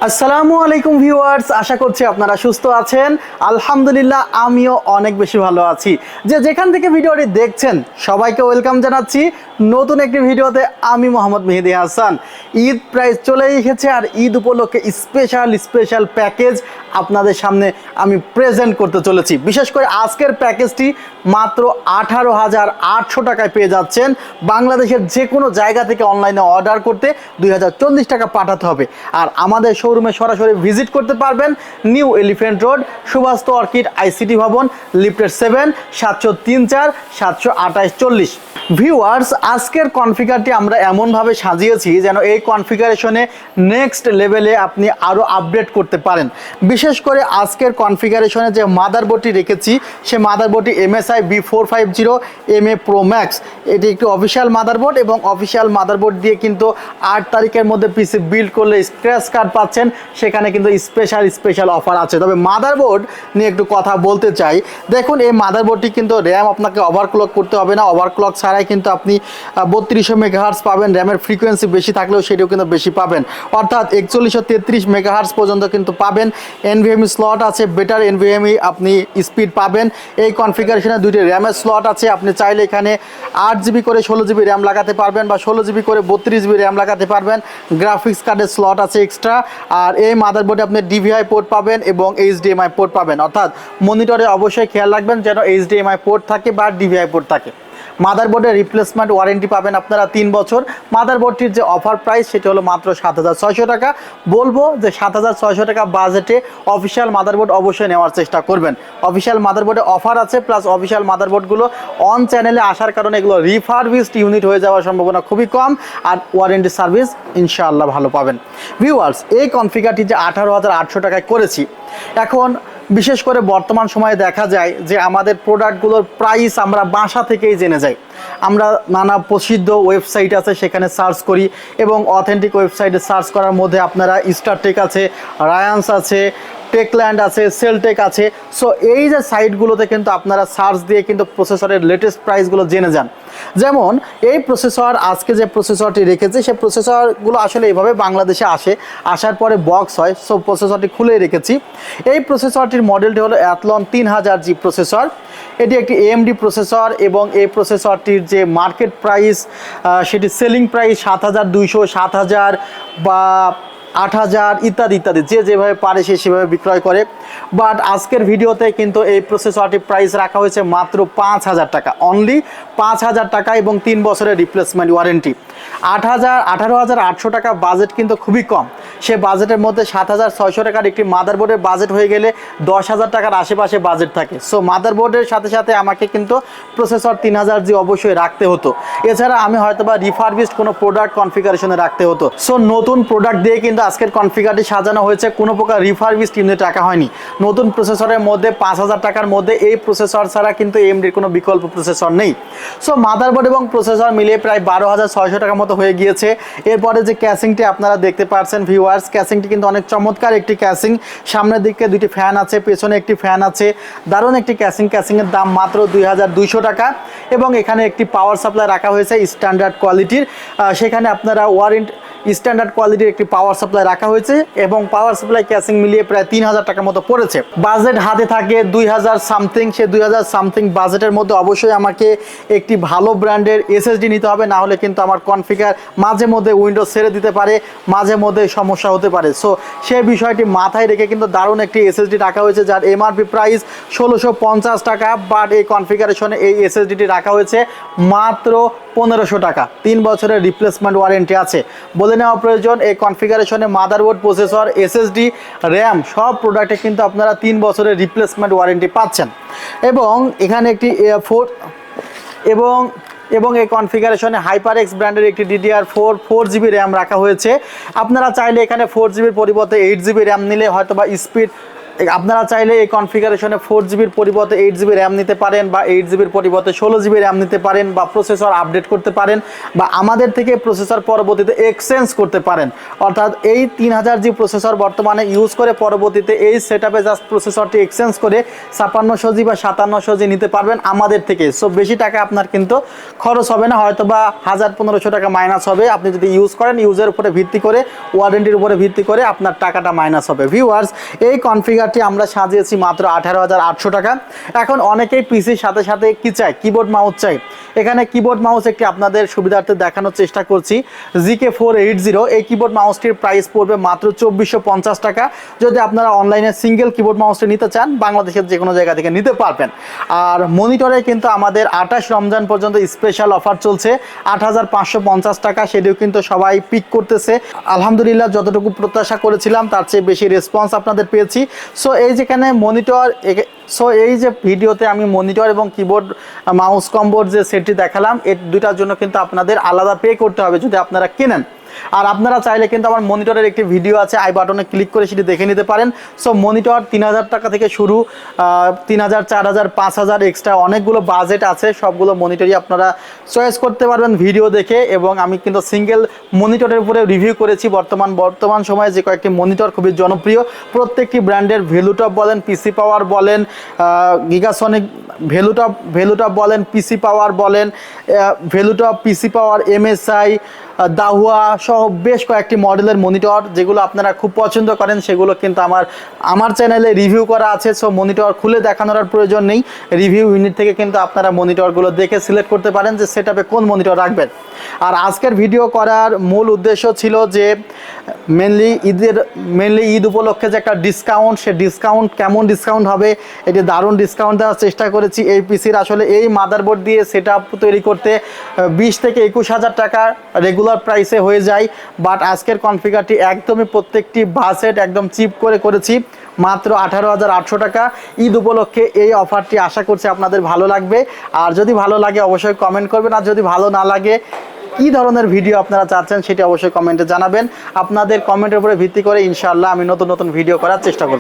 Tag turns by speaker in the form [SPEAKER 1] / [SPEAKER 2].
[SPEAKER 1] আসসালামু আলাইকুম ভিউয়ার্স, আশা করছি আপনারা সুস্থ আছেন। আলহামদুলিল্লাহ আমিও অনেক বেশি ভালো আছি। যেখান থেকে ভিডিওটি দেখছেন সবাইকে ওয়েলকাম জানাচ্ছি নতুন একটি ভিডিওতে। আমি মোহাম্মদ মেহেদি হাসান। ঈদ প্রাইস চলে এসেছে আর ঈদ উপলক্ষে স্পেশাল প্যাকেজ আপনাদের সামনে আমি প্রেজেন্ট করতে চলেছি। বিশেষ করে আজকের প্যাকেজটি মাত্র 18,800 টাকায় পেয়ে যাচ্ছেন। বাংলাদেশের যে কোনো জায়গা থেকে অনলাইনে অর্ডার করতে 2040 টাকা পাঠাতে হবে। আর আমাদের শোরুমে সরাসরি ভিজিট করতে পারবেন। New elephant road, Shubhastu orchid ICT ভবন, লিফটের 7, 703-4, 728-40। ভিউয়ার্স, আজকের কনফিগারটি আমরা এমনভাবে সাজিয়েছি যেন এই কনফিগারেশনে নেক্সট লেভেলে আপনি আরও আপডেট করতে পারেন। বিশেষ করে আজকের কনফিগারেশনে যে মাদারবোর্ডটি রেখেছি সে মাদারবোর্ডটি MSI B450MA Pro Max। এটি একটি অফিসিয়াল মাদারবোর্ড এবং অফিসিয়াল মাদারবোর্ড দিয়ে কিন্তু 8 তারিখের মধ্যে পিসি বিল্ড করলে স্ক্র্যাচ কার্ড পাচ্ছেন। সেখানে কিন্তু স্পেশাল অফার আছে। তবে মাদারবোর্ড নিয়ে একটু কথা বলতে চাই। দেখুন, এই মাদারবোর্ডটি কিন্তু র্যাম আপনাকে ওভারক্লক করতে হবে না। ওভারক্লক ছাড়াই কিন্তু আপনি 3200 মেগাহার্টজ পাবেন। র্যামের ফ্রিকোয়েন্সি বেশি থাকলেও সেটিও কিন্তু বেশি পাবেন, অর্থাৎ 4133 মেগাহার্টজ পর্যন্ত কিন্তু পাবেন। NVMe স্লট আছে, বেটার NVMe আপনি স্পিড পাবেন। এই কনফিগারেশনে দুইটি র্যামের স্লট আছে। আপনি চাইলে এখানে 8GB করে 16GB র্যাম লাগাতে পারবেন বা 16GB করে 32GB র্যাম লাগাতে পারবেন। গ্রাফিক্স কার্ডের স্লট আছে এক্সট্রা। আর এই মাদারবোর্ডে আপনি DVI পোর্ট পাবেন এবং HDMI পোর্ট পাবেন, অর্থাৎ মনিটরে অবশ্যই খেয়াল রাখবেন যেন HDMI পোর্ট থাকে বা DVI পোর্ট থাকে। মাদারবোর্ডের রিপ্লেসমেন্ট ওয়ারেন্টি পাবেন আপনারা 3 বছর। মাদারবোর্ডটির যে অফার প্রাইস সেটি হলো মাত্র 7,600 টাকা। বলবো যে 7,600 টাকা বাজেটে অফিসিয়াল মাদারবোর্ড অবশ্যই নেওয়ার চেষ্টা করবেন। অফিসিয়াল মাদারবোর্ডে অফার আছে, প্লাস অফিসিয়াল মাদারবোর্ডগুলো অন চ্যানেলে আসার কারণে এগুলো রিফারবিশড ইউনিট হয়ে যাওয়ার সম্ভাবনা খুবই কম, আর ওয়ারেন্টি সার্ভিস ইনশাআল্লাহ ভালো পাবেন। ভিউয়ার্স, এই কনফিগারটি যে 18,800 টাকায় করেছি, এখন বিশেষ করে বর্তমান সময়ে দেখা যায় যে আমাদের প্রোডাক্টগুলোর প্রাইস আমরা বাসা থেকেই জেনে যাই। আমরা নানা প্রসিদ্ধ ওয়েবসাইট আছে সেখানে সার্চ করি এবং অথেন্টিক ওয়েবসাইটে সার্চ করার মধ্যে আপনারা স্টারটেক আছে, রায়ান্স আছে, টেকল্যান্ড আছে, সেলটেক আছে। সো এই যে সাইটগুলোতে কিন্তু আপনারা সার্চ দিয়ে কিন্তু প্রসেসরের লেটেস্ট প্রাইসগুলো জেনে যান। যেমন এই প্রসেসর, আজকে যে প্রসেসরটি রেখেছে সে প্রসেসরগুলো আসলে এইভাবে বাংলাদেশে আসার পরে বক্স হয়। সো প্রসেসরটি খুলে রেখেছি। এই প্রসেসরটির মডেলটি হলো অ্যাথলন 3000G প্রসেসর। এটি একটি AMD প্রসেসর এবং এই প্রসেসরটির যে মার্কেট প্রাইস সেটি সেলিং প্রাইস 7,200, 7,000 বা 8,000 ইত্যাদি যে যেভাবে পারে সে সেভাবে বিক্রয় করে। বাট আজকের ভিডিওতে কিন্তু এই প্রসেসরটির প্রাইস রাখা হয়েছে মাত্র 5,000 টাকা, অনলি 5,000 টাকা এবং 3 বছরের রিপ্লেসমেন্ট ওয়ারেন্টি। 18,800 টাকা বাজেট কিন্তু খুবই কম। সে বাজেটের মধ্যে 7,600 টাকার একটি মাদারবোর্ডের বাজেট হয়ে গেলে 10,000 টাকার আশেপাশে বাজেট থাকে। সো মাদারবোর্ডের সাথে সাথে আমাকে কিন্তু প্রসেসর 3000G অবশ্যই রাখতে হতো। এছাড়া আমি হয়তো বা রিফারবিশড কোনো প্রোডাক্ট কনফিগারেশনে রাখতে হতো। সো নতুন প্রোডাক্ট দিয়ে কিন্তু আজকের কনফিগারটি সাজানো হয়েছে, কোনো প্রকার রিফারবিশড ইউনিট রাখা হয়নি। নতুন প্রসেসরের মধ্যে 5,000 টাকার মধ্যে এই প্রসেসর ছাড়া কিন্তু AMDর কোনো বিকল্প প্রসেসর নেই। সো মাদারবোর্ড এবং প্রসেসর মিলিয়ে প্রায় 12,600 টাকার মতো হয়ে গিয়েছে। এরপরে যে ক্যাসিংটি আপনারা দেখতে পাচ্ছেন ভিউয়ার্স, ক্যাসিংটি কিন্তু অনেক চমৎকার একটি ক্যাসিং। সামনের দিকে দুটি ফ্যান আছে, পেছনে একটি ফ্যান আছে। দারুণ একটি ক্যাসিংয়ের দাম মাত্র 2,200 টাকা। এবং এখানে একটি পাওয়ার সাপ্লাই রাখা হয়েছে স্ট্যান্ডার্ড কোয়ালিটির। সেখানে আপনারা স্ট্যান্ডার্ড কোয়ালিটির একটি পাওয়ার সাপ্লাই রাখা হয়েছে এবং পাওয়ার সাপ্লাই ক্যাসিং মিলিয়ে প্রায় 3,000 টাকার মতো পড়েছে। বাজেট হাতে থাকে 2,000 সামথিং। সে 2,000 সামথিং বাজেটের মধ্যে অবশ্যই আমাকে একটি ভালো ব্র্যান্ডের SSD নিতে হবে, না হলে কিন্তু আমার কনফিগার মাঝে মধ্যে উইন্ডোজ ছেড়ে দিতে পারে, মাঝে মধ্যে সমস্যা হতে পারে। সো সেই বিষয়টি মাথায় রেখে কিন্তু দারুণ একটি SSD রাখা হয়েছে যার MRP প্রাইস 1,650 টাকা। বাট এই কনফিগারেশনে এই SSDটি রাখা হয়েছে মাত্র 1,500 টাকা। 3 বছরের রিপ্লেসমেন্ট ওয়ারেন্টি আছে। বলে নেওয়া প্রয়োজন, এই কনফিগারেশনে মাদারবোর্ড, প্রসেসর, SSD, র্যাম সব প্রোডাক্টে কিন্তু আপনারা 3 বছরের রিপ্লেসমেন্ট ওয়ারেন্টি পাচ্ছেন। এবং এখানে একটি এবং এই কনফিগারেশনে HyperX ব্র্যান্ডের একটি DDR4 4GB র্যাম রাখা হয়েছে। আপনারা চাইলে এখানে 4GB পরিবর্তে 8GB র্যাম নিলে হয়তো বা স্পিড আপনারা চাইলে এই কনফিগারেশনে 4GB পরিবর্তে 8GB র্যাম নিতে পারেন, বা 8GB পরিবর্তে 16GB র্যাম নিতে পারেন, বা প্রসেসর আপডেট করতে পারেন, বা আমাদের থেকে প্রসেসর পরবর্তীতে এক্সচেঞ্জ করতে পারেন। অর্থাৎ এই 3000G প্রসেসর বর্তমানে ইউজ করে পরবর্তীতে এই সেটআপে জাস্ট প্রসেসরটি এক্সচেঞ্জ করে 5600G বা 5700G নিতে পারবেন আমাদের থেকে। সো বেশি টাকা আপনার কিন্তু খরচ হবে না, হয়তো বা 1000-1500 টাকা মাইনাস হবে। আপনি যদি ইউজ করেন, ইউজের উপরে ভিত্তি করে, ওয়ারেন্টির উপরে ভিত্তি করে আপনার টাকাটা মাইনাস হবে। ভিউয়ার্স, এই কনফিগারটি আমরা সাজিয়েছি মাত্র 18,800 টাকা। এখন অনেকেই পিসির সাথে সাথে কি চাই, কিবোর্ড মাউস চাই। এখানে কিবোর্ড মাউস একটি আপনাদের সুবিধার্থে দেখানোর চেষ্টা করছি, 𝐒𝐄𝐂𝐇। এই কিবোর্ড মাউসটির প্রাইস পড়বে মাত্র 2450 টাকা। যদি আপনারা অনলাইনে সিঙ্গেল কিবোর্ড মাউসটি নিতে চান, বাংলাদেশের যে কোনো জায়গা থেকে নিতে পারবেন। আর মনিটরে কিন্তু আমাদের 28 রমজান পর্যন্ত স্পেশাল অফার চলছে, 8550 টাকা। সেটিও কিন্তু সবাই পিক করতেছে। আলহামদুলিল্লাহ, যতটুকু প্রত্যাশা করেছিলাম তার চেয়ে বেশি রেসপন্স আপনাদের পেয়েছি। সো এই যেখানে মনিটর, এই যে ভিডিওতে আমি মনিটর এবং কিবোর্ড মাউস কম্বোর যে সেটটি দেখালাম, এই দুটার জন্য কিন্তু আপনাদের আলাদা পে করতে হবে যদি আপনারা কেনেন। আর আপনারা চাইলে কিন্তু আমার মনিটরের একটি ভিডিও আছে, আই বাটনে ক্লিক করে সেটি দেখে নিতে পারেন। সো মনিটর 3000 টাকা থেকে শুরু, 3000, 4000, 5000 এক্সট্রা অনেকগুলো বাজেট আছে। সবগুলো মনিটরই আপনারা চয়েস করতে পারবেন ভিডিও দেখে। এবং আমি কিন্তু সিঙ্গেল মনিটরের উপরে রিভিউ করেছি। বর্তমান সময়ে যে কয়েকটি মনিটর খুবই জনপ্রিয়, প্রত্যেকটি ব্র্যান্ডের ভ্যালুটপ বলেন, পিসি পাওয়ার বলেন, গিগাসনিক ভ্যালুটপ বলেন, পিসি পাওয়ার বলেন, ভ্যালুটপ, পিসি পাওয়ার, MSI, দাহুয়া সহ বেশ কয়েকটি মডেলের মনিটর যেগুলো আপনারা খুব পছন্দ করেন, সেগুলো কিন্তু আমার চ্যানেলে রিভিউ করা আছে। সো মনিটর খুলে দেখানোর আর প্রয়োজন নেই, রিভিউ ইউনিট থেকে কিন্তু আপনারা মনিটরগুলো দেখে সিলেক্ট করতে পারেন যে সেটআপে কোন মনিটর রাখবেন। আর আজকের ভিডিও করার মূল উদ্দেশ্য ছিল যে মেনলি ঈদ উপলক্ষে যে একটা ডিসকাউন্ট, সে ডিসকাউন্ট কেমন ডিসকাউন্ট হবে, এটি দারুণ ডিসকাউন্ট দেওয়ার চেষ্টা করেছি। এই পিসির আসলে এই মাদারবোর্ড দিয়ে সেটআপ তৈরি করতে 20 থেকে 21,000 টাকা রেগুলার প্রাইসে হয়ে যায়। বাট আজকের কনফিগারটি একদমই প্রত্যেকটি বাজেট একদম চিপ করে করেছি, মাত্র 18,800 টাকা। ঈদ উপলক্ষে এই অফারটি আশা করছি আপনাদের ভালো লাগবে। আর যদি ভালো লাগে অবশ্যই কমেন্ট করবেন, আর যদি ভালো না লাগে কী ধরনের ভিডিও আপনারা চাচ্ছেন সেটি অবশ্যই কমেন্টে জানাবেন। আপনাদের কমেন্টের উপরে ভিত্তি করে ইনশাআল্লাহ আমি নতুন নতুন ভিডিও করার চেষ্টা করব।